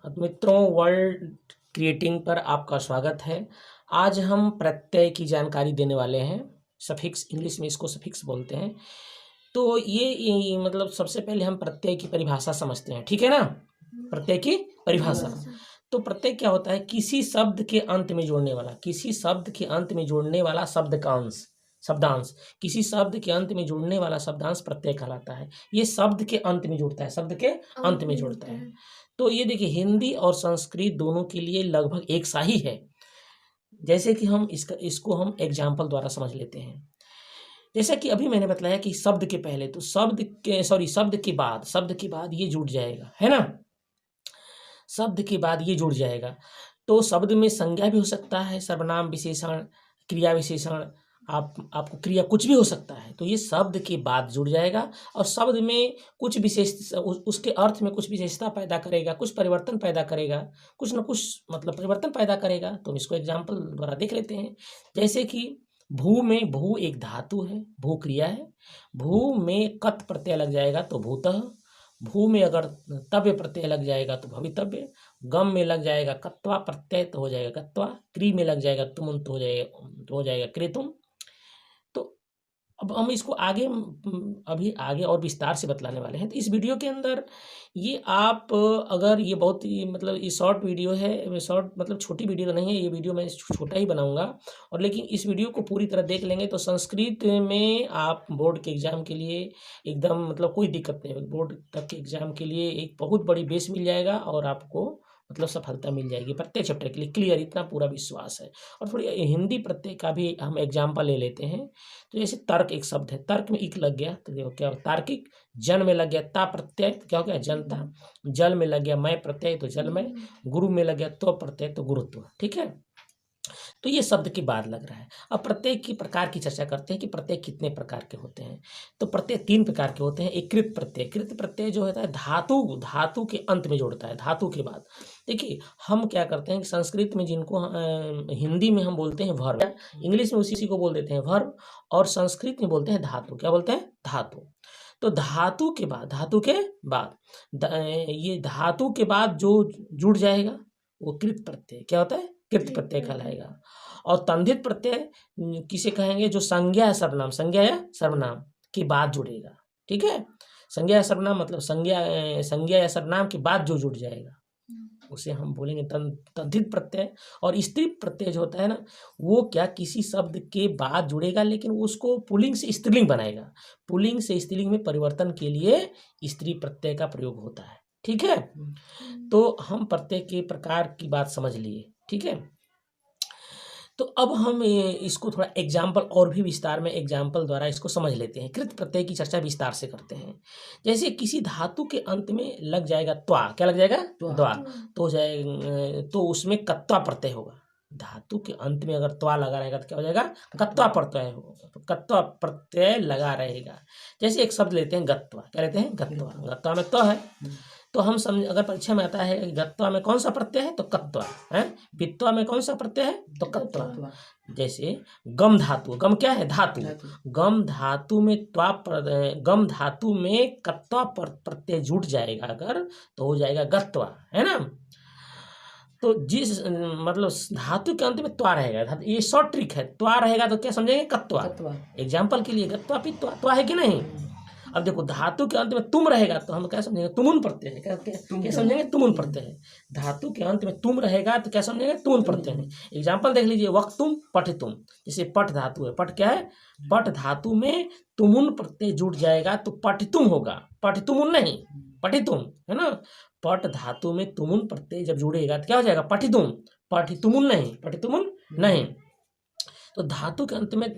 मित्रों, world creating पर आपका स्वागत है। आज हम प्रत्यय की जानकारी देने वाले हैं। सफिक्स, इंग्लिश में इसको सफिक्स बोलते हैं। तो ये मतलब सबसे पहले हम प्रत्यय की परिभाषा समझते हैं, ठीक है ना। प्रत्यय की परिभाषा। तो प्रत्यय क्या होता है? किसी शब्द के अंत में जोड़ने वाला, किसी शब्द के अंत में जोड़ने वाला शब्द का अंश, शब्दांश। किसी शब्द के अंत में जुड़ने वाला शब्दांश प्रत्यय कहलाता है। ये शब्द के अंत में जुड़ता है, शब्द के अंत में जुड़ता है। तो ये देखिए, हिंदी और संस्कृत दोनों के लिए लगभग एक सा ही है। जैसे कि हम इसको हम एग्जाम्पल द्वारा समझ लेते हैं। जैसा कि अभी मैंने बताया कि शब्द के पहले तो शब्द के बाद ये जुड़ जाएगा, है ना। शब्द के बाद ये जुड़ जाएगा तो शब्द में संज्ञा भी हो सकता है, सर्वनाम, विशेषण, क्रिया विशेषण, आपको क्रिया कुछ भी हो सकता है। तो ये शब्द के बाद जुड़ जाएगा और शब्द में कुछ विशेष उसके अर्थ में कुछ विशेषता पैदा करेगा, कुछ परिवर्तन पैदा करेगा, कुछ न कुछ मतलब परिवर्तन पैदा करेगा। तो हम इसको एग्जाम्पल द्वारा देख लेते हैं। जैसे कि भू में, भू एक धातु है, भू क्रिया है। भू में कत प्रत्यय लग जाएगा तो भूतः। भू में अगर तव्य प्रत्यय लग जाएगा तो भवितव्य। गम में लग जाएगा कत्वा प्रत्यय तो हो जाएगा कत्वा। क्री में लग जाएगा तुम तो हो जाएगा क्रेतुम। तो अब हम इसको आगे अभी आगे और विस्तार से बतलाने वाले हैं। तो इस वीडियो के अंदर ये आप अगर ये बहुत ही मतलब ये शॉर्ट वीडियो है, शॉर्ट मतलब छोटी वीडियो तो नहीं है, ये वीडियो मैं छोटा ही बनाऊंगा। और लेकिन इस वीडियो को पूरी तरह देख लेंगे तो संस्कृत में आप बोर्ड के एग्ज़ाम के लिए एकदम मतलब कोई दिक्कत नहीं, बोर्ड तक के एग्ज़ाम के लिए एक बहुत बड़ी बेस मिल जाएगा और आपको मतलब सफलता मिल जाएगी प्रत्येक चैप्टर के लिए क्लियर, इतना पूरा विश्वास है। और थोड़ी हिंदी प्रत्यय का भी हम एग्जाम्पल ले लेते हैं। तो जैसे तर्क एक शब्द है, तर्क में इक लग गया तो देखो क्या हो, तार्किक। जन में लग गया ता प्रत्यय तो क्या हो गया जनता। जल में लग गया मैं प्रत्यय तो जलमय। गुरु में लग गया तो प्रत्यय तो गुरुत्व, ठीक है। तो ये शब्द के बाद लग रहा है। अब प्रत्यय की प्रकार की चर्चा करते हैं कि प्रत्यय कितने प्रकार के होते हैं। तो प्रत्यय 3 प्रकार के होते हैं। एक कृत प्रत्यय। कृत प्रत्यय जो होता है धातु के अंत में जोड़ता है, धातु के बाद। देखिए हम क्या करते हैं कि संस्कृत में जिनको हिंदी में हम बोलते हैं वर्ब, इंग्लिश में उसी को बोल देते हैं वर्ब, और संस्कृत में बोलते हैं धातु। क्या बोलते हैं? धातु। तो धातु के बाद ये धातु के बाद जो जुड़ जाएगा वो कृत प्रत्यय क्या होता है? कृत प्रत्यय कहलाएगा। और तंधित प्रत्यय किसे कहेंगे? जो संज्ञा या सर्वनाम के बाद जुड़ेगा, ठीक है। संज्ञा या सर्वनाम मतलब संज्ञा या सर्वनाम के बाद जो जुड़ जाएगा उसे हम बोलेंगे तद्धित प्रत्यय। और स्त्री प्रत्यय जो होता है ना, वो क्या किसी शब्द के बाद जुड़ेगा लेकिन उसको पुल्लिंग से स्त्रीलिंग बनाएगा। पुल्लिंग से स्त्रीलिंग में परिवर्तन के लिए स्त्री प्रत्यय का प्रयोग होता है, ठीक है। तो हम प्रत्यय के प्रकार की बात समझ लिए, ठीक है। तो अब हम इसको थोड़ा एग्जाम्पल और भी विस्तार में एग्जाम्पल द्वारा इसको समझ लेते हैं। कृत प्रत्यय की चर्चा विस्तार से करते हैं। जैसे किसी धातु के अंत में लग जाएगा त्वा, क्या लग जाएगा? द्वा। तो हो जाएगा तो उसमें कत्वा प्रत्यय होगा। धातु के अंत में अगर त्वा लगा रहेगा तो क्या हो जाएगा? कत्वा प्रत्यय होगा। तो कत्वा प्रत्यय लगा रहेगा। जैसे एक शब्द लेते हैं गत्वा, क्या लेते हैं? गत्वा। गत्वा में तो है तो हम समझ, अगर परीक्षा में आता है कि गत्वा में कौन सा प्रत्यय है तो कत्वा है, वित्वा में कौन सा प्रत्यय है तो कत्वा। जैसे गम धातु, गम क्या है? धातु। गम धातु में गम धातु में कत्वा प्रत्यय जुट जाएगा अगर तो हो जाएगा गत्वा, है ना। तो जिस मतलब धातु के अंत में त्वा रहेगा, ये शॉर्ट ट्रिक है। त्वा रहेगा तो क्या समझेंगे? कत्वा। एग्जाम्पल के लिए गत्वा पित्वा, त्वा है कि नहीं। अब देखो धातु के अंत में तुम रहेगा तो हम क्या समझेंगे? तुमुन प्रत्यय है। क्या समझेंगे? तुमुन प्रत्यय है। धातु के अंत में तुम रहेगा तो क्या समझेंगे? तुमुन प्रत्यय है। एग्जाम्पल देख लीजिए, वक्तुम पठितुम। जैसे पठ धातु है, पठ क्या है? पठ धातु में तुमुन प्रत्यय जुड़ जाएगा तो पठितुम होगा, पठितुमुन नहीं, पठितुम, है ना। पठ धातु में तुमुन प्रत्यय जब जुड़ेगा तो क्या हो जाएगा? पठितुम, पठितुमुन नहीं, पठितुमुन नहीं। तो धातु के अंत में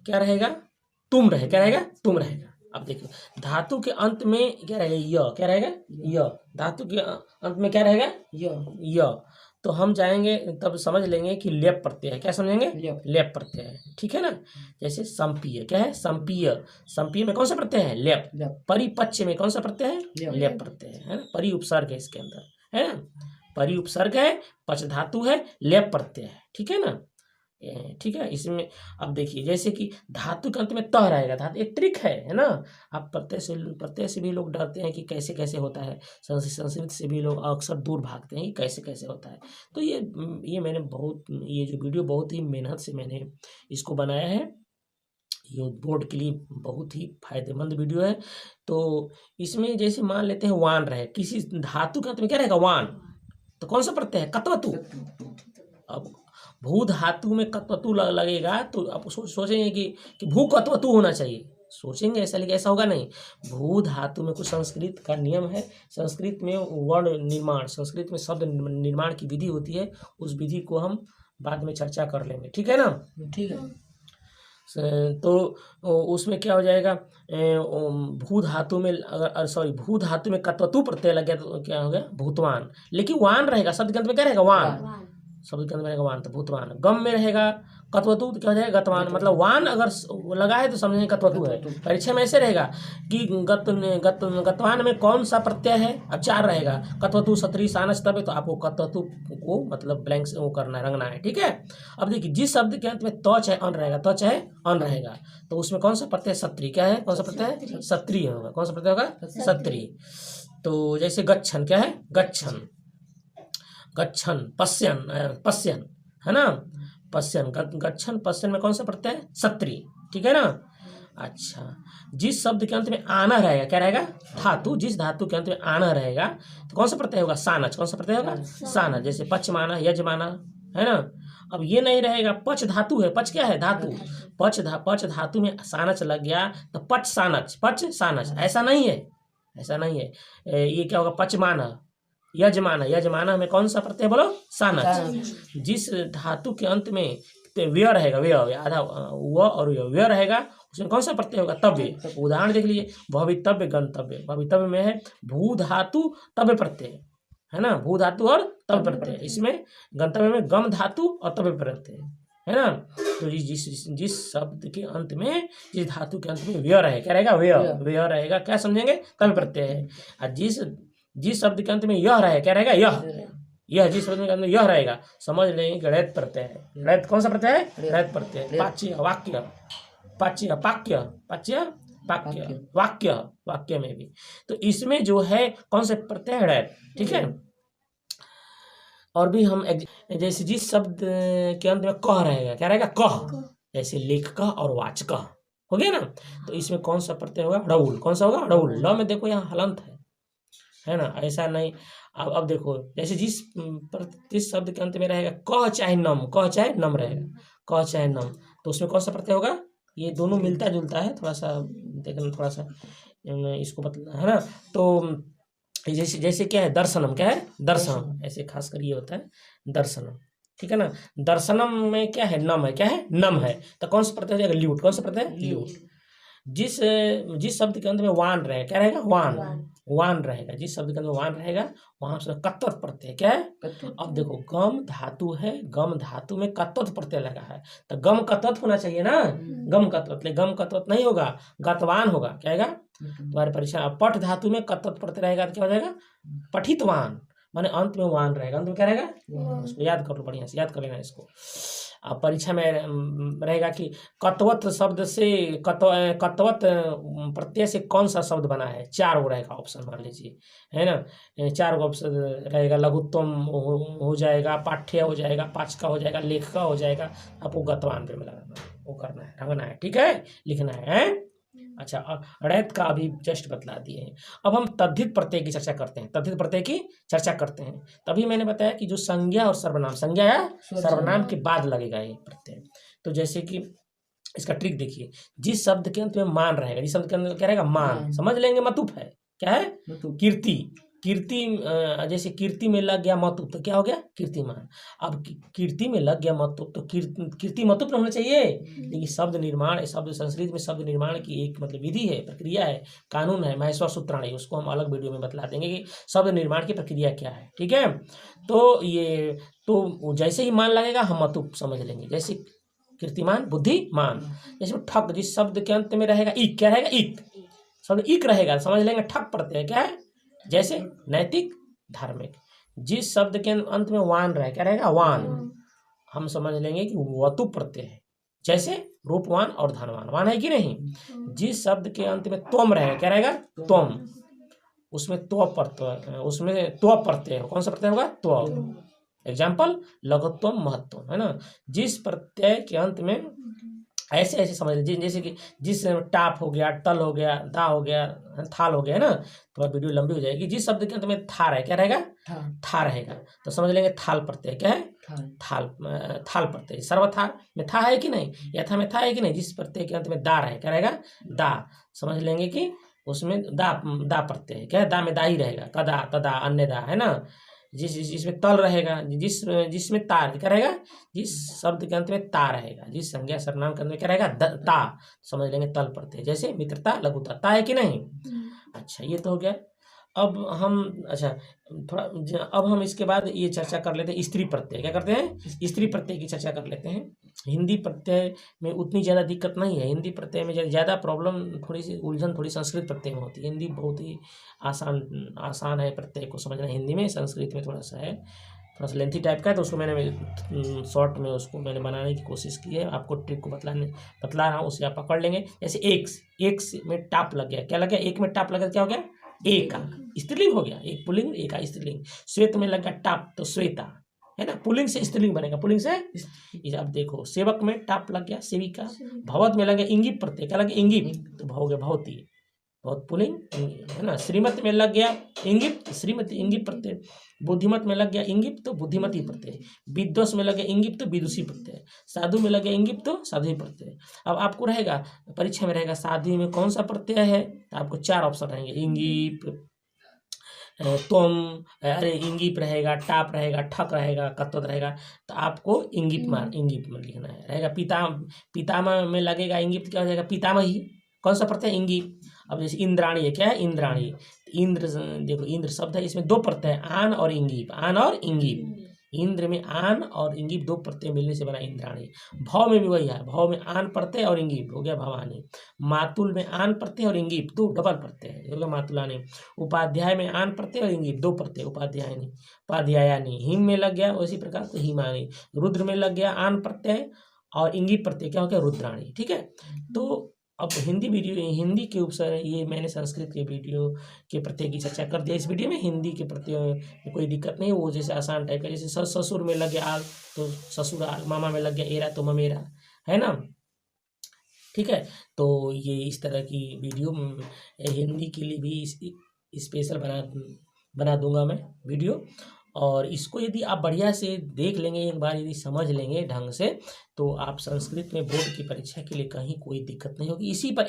क्या रहेगा? तुम रहेगा। क्या रहेगा? तुम रहेगा। अब देखो धातु के अंत में क्या रहेगा? य। क्या रहेगा? य। धातु के अंत में क्या रहेगा? य। तो हम जाएंगे तब समझ लेंगे कि लेप प्रत्यय है। क्या समझेंगे? लेप प्रत्यय है, ठीक है ना। जैसे संपीय, क्या है? संपीय। संपीय में कौन सा प्रत्यय है? लेप। परिपक्ष में कौन सा प्रत्यय है? लेप प्रत्यय है ना। परि उपसर्ग है इसके अंदर, है ना। परि उपसर्ग है, पच धातु है, लेप प्रत्यय है, ठीक है ना। ठीक है। इसमें अब देखिए जैसे कि धातु के अंत में त रहेगा, धातु एक ट्रिक है ना। आप प्रत्यय से भी लोग डरते हैं कि कैसे कैसे होता है, संस्कृत से भी लोग अक्सर दूर भागते हैं कि कैसे कैसे होता है। तो ये मैंने ये जो वीडियो बहुत ही मेहनत से मैंने इसको बनाया है, ये बोर्ड के लिए बहुत ही फायदेमंद वीडियो है। तो इसमें जैसे मान लेते हैं वान रहे, किसी धातु के अंत में क्या रहेगा, वान, तो कौन सा प्रत्यय है, कत्वतु। अब भू धातु में कत्वतु लगेगा तो आप सोचेंगे कि भू कत्वतु होना चाहिए, सोचेंगे ऐसा, लेकिन ऐसा होगा नहीं। भू धातु में कुछ संस्कृत का नियम है, संस्कृत में वर्ण निर्माण, संस्कृत में शब्द निर्माण की विधि होती है, उस विधि को हम बाद में चर्चा कर लेंगे, ठीक है ना। ठीक है। तो उसमें क्या हो जाएगा, भू धातु में अगर भू धातु में कत्वतु प्रत्यय लग गया तो क्या हो गया, भूतवान। लेकिन वान रहेगा, शब्द के अंत में क्या रहेगा, वान, शब्द के अंत में रहेगा वान, तो भूतवान। गम में रहेगा कत्वतु तो क्या हो जाएगा, गतवान। मतलब वान अगर लगा है तो समझेंगे कत्वतु है। परीक्षा में ऐसे रहेगा कि गतवान में कौन सा प्रत्यय है, अब 4 रहेगा, कत्वतु, सत्री, सानस, तबे, तो आपको कत्वतु को मतलब ब्लैंक से वो करना है, रंगना है, ठीक है। अब देखिए जिस शब्द के अंत में त चाहे अन रहेगा, त चाहे अन रहेगा, तो उसमें कौन सा प्रत्यय, सत्री। क्या है, कौन सा प्रत्यय है, सत्री होगा। कौन सा प्रत्यय होगा, सत्री। तो जैसे गच्छन, क्या है, गच्छन, गच्छन, पश्यन, पश्यन है ना, पश्यन, गच्छन, पश्यन में कौन सा प्रत्यय है, सत्री, ठीक है ना। अच्छा, जिस शब्द के अंत में आना रहेगा, क्या रहेगा, धातु, जिस धातु के अंत में आना रहेगा तो कौन सा प्रत्यय होगा, सानच। कौन सा प्रत्यय होगा, सानच। जैसे पचमाना, यजमाना है ना। अब ये नहीं रहेगा, पच धातु है, पच क्या है, धातु, पच धातु में सानच लग गया तो पच सानच, पच सानच, ऐसा नहीं है, ऐसा नहीं है। ये क्या होगा, पचमाना, यजमाना, यजमाना में कौन सा प्रत्यय बोलो, सानच। जिस धातु के अंत में व्यय रहेगा, व्यय, आधा व और व्यय रहेगा, उसमें कौन सा प्रत्यय होगा, तव्य। उदाहरण देख लीजिए, भवितव्य, गंतव्य। भवितव्य में है भू धातु तव्य प्रत्यय, है ना, भू धातु और तव्य प्रत्यय। इसमें गंतव्य में गम धातु और तव्य प्रत्यय, है ना। तो जिस शब्द के अंत में, जिस धातु के अंत में व्यय रहे, क्या रहेगा, व्यय रहेगा, क्या समझेंगे, तव्य प्रत्यय है। और जिस शब्द के अंत में यह रहे, क्या रहेगा, यह जिस शब्द के अंत में यह रहेगा, समझ लेंगे कि रैत प्रत्यय है। रैत कौन सा प्रत्यय है, रैत प्रत्यय। पाच्य, वाक्य, पाच्य, पाक्य, पाच्य, पाक्य, वाक्य, वाक्य में भी। तो इसमें जो है कौन से प्रत्यय है, रैत, ठीक है। और भी हम जैसे जिस शब्द के अंत में कह रहेगा, क्या रहेगा, कह, जैसे लेखक और वाचक हो गया ना। तो इसमें कौन सा प्रत्यय होगा, रउल। कौन सा होगा, रउल। ल में देखो यहाँ हलंत है ना, ऐसा नहीं। अब देखो, जैसे जिस शब्द के अंत में रहेगा कह चाहे नम, कह चाहे नम रहेगा, कह चाहे नम, तो उसमें कौन सा प्रत्यय होगा, ये दोनों मिलता जुलता है, थोड़ा सा देखना, थोड़ा सा इसको बतला, है ना। तो जैसे क्या है, दर्शनम, क्या है, दर्शन, ऐसे खास कर ये होता है दर्शनम, ठीक है ना। दर्शनम में क्या है, नम है, क्या है, नम है, तो कौन सा प्रत्यय हो जाएगा, ल्यूट। कौन सा प्रत्यय है, ल्यूट। जिस शब्द के अंत में वान रहेगा, क्या रहेगा, वान, वान रहेगा। जिस शब्द के अंदर वान रहेगा वहां से कत्वत प्रत्यय, क्या है, अब देखो गम धातु है, गम धातु में कत्वत प्रत्यय लगा है, तो गम कत्वत होना चाहिए ना, गम कत्वत, लेकिन गम कत्वत नहीं होगा, गतवान होगा। क्या आएगा तुम्हारे परीक्षा, पठ धातु में कत्वत प्रत्यय रहेगा तो क्या हो जाएगा, पठितवान, माने अंत में वान रहेगा, अंत में क्या रहेगा, उसको याद कर लो, बढ़िया से याद कर लेना इसको। अब परीक्षा में रहेगा कि कत्वत शब्द से कत्वत प्रत्यय से कौन सा शब्द बना है, 4 वो रहेगा ऑप्शन, मान लीजिए, है ना, 4 गो ऑप्शन रहेगा। लघुत्तम हो जाएगा, पाठ्य हो जाएगा, पाचका हो जाएगा, लेखका हो जाएगा। आपको गतवान पे लगाना, वो करना है, रंगना है, ठीक है, लिखना है। अच्छा, रैत का अभी जस्ट बतला दिए हैं। अब हम तद्धित प्रत्यय की चर्चा करते हैं, तद्धित प्रत्यय की चर्चा करते हैं। तभी मैंने बताया कि जो संज्ञा और सर्वनाम, संज्ञा या सर्वनाम के बाद लगेगा ये प्रत्यय। तो जैसे कि इसका ट्रिक देखिए, जिस शब्द के अंत में मान रहेगा, जिस शब्द के अंत में क्या रहेगा, मान, समझ लेंगे, मतुप है, क्या है, कीर्ति, कीर्ति, जैसे कीर्ति में लग गया मतुप तो क्या हो गया, कीर्तिमान। अब कीर्ति में लग गया मतुप तो कीर्ति मतुप होना चाहिए, लेकिन शब्द निर्माण, शब्द संस्कृत में शब्द निर्माण की एक मतलब विधि है, प्रक्रिया है, कानून है, महेश्वर सूत्राणी, उसको हम अलग वीडियो में बतला देंगे कि शब्द निर्माण की प्रक्रिया क्या है, ठीक है। तो ये तो जैसे ही मान लगेगा हम मतुप समझ लेंगे, जैसे कीर्तिमान, बुद्धिमान। जैसे ठक, जिस शब्द के अंत में रहेगा इक, क्या रहेगा, इक, शब्द इक रहेगा, समझ लेंगे ठक प्रत्यय, क्या है, जैसे नैतिक, धार्मिक। जिस शब्द के अंत में वान रहे, क्या रहेगा, वान, हम समझ लेंगे कि वतु प्रत्यय है। जैसे रूपवान और धनवान, वान है कि नहीं, जिस शब्द के अंत में त्वम रहेगा, क्या रहेगा, त्वम, उसमें त्व प्रत्यय, उसमें त्व प्रत्यय, कौन सा प्रत्यय होगा, त्व। एग्जाम्पल लघुत्वम महत्वम, है ना। जिस प्रत्यय के अंत में ऐसे ऐसे समझ लीजिए, जैसे कि जिस टाप हो गया, टल हो गया, दा हो गया, थाल हो गया, है ना। तो वीडियो लंबी हो जाएगी। जिस शब्द के अंत में था है, क्या रहेगा, था रहेगा, तो समझ लेंगे थाल प्रत्यय क्या है, थाल, थाल प्रत्यय। सर्वथा में था है कि नहीं, यथा में था है कि नहीं, जिस प्रत्यय के अंत में दा है, क्या रहेगा, दा। समझ लेंगे कि उसमें दा प्रत्यय क्या है, दा में दा ही रहेगा, कदा, तदा, अन्यदा, है ना। जिसमें तल रहेगा, जिसमें तार क्या रहेगा, जिस शब्द के अंत में ता रहेगा, जिस संज्ञा सर्वनाम के अंत में क्या रहेगा, ता, समझ लेंगे तल प्रत्यय। जैसे मित्रता, लघुता, ता है कि नहीं। अच्छा, ये तो हो गया। अब हम अब हम इसके बाद ये चर्चा कर लेते हैं स्त्री प्रत्यय। क्या करते हैं, स्त्री प्रत्यय की चर्चा कर लेते हैं। हिंदी प्रत्यय में उतनी ज़्यादा दिक्कत नहीं है। हिंदी प्रत्यय में ज़्यादा प्रॉब्लम, थोड़ी सी उलझन थोड़ी संस्कृत प्रत्यय में होती है। हिंदी बहुत ही आसान है प्रत्यय को समझना हिंदी में। संस्कृत में थोड़ा सा है, थोड़ा सा लेंथी टाइप का है, तो उसको मैंने शॉर्ट में उसको मैंने बनाने की कोशिश की है। आपको ट्रिक को बतला रहा हूँ, उसे आप पकड़ लेंगे। जैसे एक में टाप लग गया, क्या लग गया, एक में टाप लग गया, क्या हो गया, एक का स्त्रीलिंग हो गया, एक पुल्लिंग एक का स्त्रीलिंग। श्वेत में लगा टाप तो श्वेता, है ना, पुल्लिंग से स्त्रीलिंग बनेगा, पुल्लिंग से। अब देखो सेवक में टाप लग गया, सेविका। भवत में लगे इंगित प्रत्यय, क्या लगे, इंगित, तो भाव हो गया भवती, बहुत पुल्लिंग, है ना। श्रीमत में लग गया इंगित, श्रीमती, इंगित प्रत्यय। बुद्धिमत में लग गया इंगित, तो बुद्धिमती प्रत्यय। विद्वस में लगे इंगित, तो विदुषी प्रत्यय। साधु में लगे इंगित, तो साधु प्रत्यय। अब आपको रहेगा परीक्षा में रहेगा साधु में कौन सा प्रत्यय है, तो आपको 4 ऑप्शन रहेंगे, इंगित, तुम, अरे इंगित रहेगा, टाप रहेगा, ठक रहेगा, कत्वत रहेगा, तो आपको इंगित में लिखना है। रहेगा पितामह में लगेगा इंगित, क्या हो जाएगा, पितामही, कौन सा प्रत्यय, इंगित। अब जैसे इंद्राणी है, क्या है, इंद्राणी। इंद्र, देखो इंद्र शब्द है, इसमें 2 प्रत्यय है, आन और इंगित, आन और इंगित। इंद्र में आन और इंगित 2 प्रत्यय मिलने से बना इंद्राणी। भव में भी वही है, भव में आन प्रत्यय और इंगित, हो गया भवानी। मातुल में आन प्रत्यय और इंगित 2 डबल प्रत्यय है, हो गया मातुलानी। उपाध्याय में आन प्रत्यय और इंगित 2 प्रत्यय, उपाध्यायनी, उपाध्यायानी। हिम में लग गया उसी प्रकार से हिमानी। रुद्र में लग गया आन प्रत्यय और इंगित प्रत्यय, क्या हो गया, रुद्राणी। ठीक है, तो अब हिंदी के उपसर, ये मैंने संस्कृत के वीडियो के प्रत्यय की चर्चा कर दिया इस वीडियो में। हिंदी के प्रत्यय में कोई दिक्कत नहीं, वो जैसे आसान टाइप का। जैसे ससुर में लग गया आल, तो ससुराल। मामा में लग गया एरा, तो ममेरा, है ना। ठीक है, तो ये इस तरह की वीडियो हिंदी के लिए भी स्पेशल बना दूंगा मैं वीडियो। और इसको यदि आप बढ़िया से देख लेंगे, एक बार यदि समझ लेंगे ढंग से, तो आप संस्कृत में बोर्ड की परीक्षा के लिए कहीं कोई दिक्कत नहीं होगी। इसी पर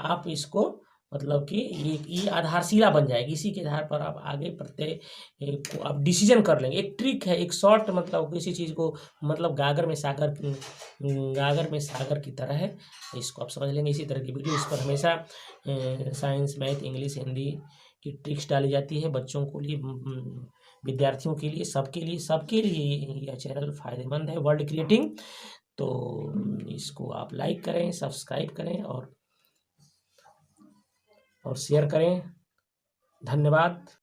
आप इसको मतलब कि ये आधारशिला बन जाएगी। इसी के आधार पर आप आगे प्रत्यय को आप डिसीजन कर लेंगे। एक ट्रिक है, एक शॉर्ट, मतलब किसी चीज़ को, मतलब गागर में सागर की तरह है, इसको आप समझ लेंगे। इसी तरह की वीडियो इस पर हमेशा साइंस, मैथ, इंग्लिश, हिंदी की ट्रिक्स डाली जाती है बच्चों को लिए, विद्यार्थियों के लिए, सबके लिए यह चैनल फायदेमंद है, वर्ल्ड क्रिएटिंग। तो इसको आप लाइक करें, सब्सक्राइब करें और शेयर करें। धन्यवाद।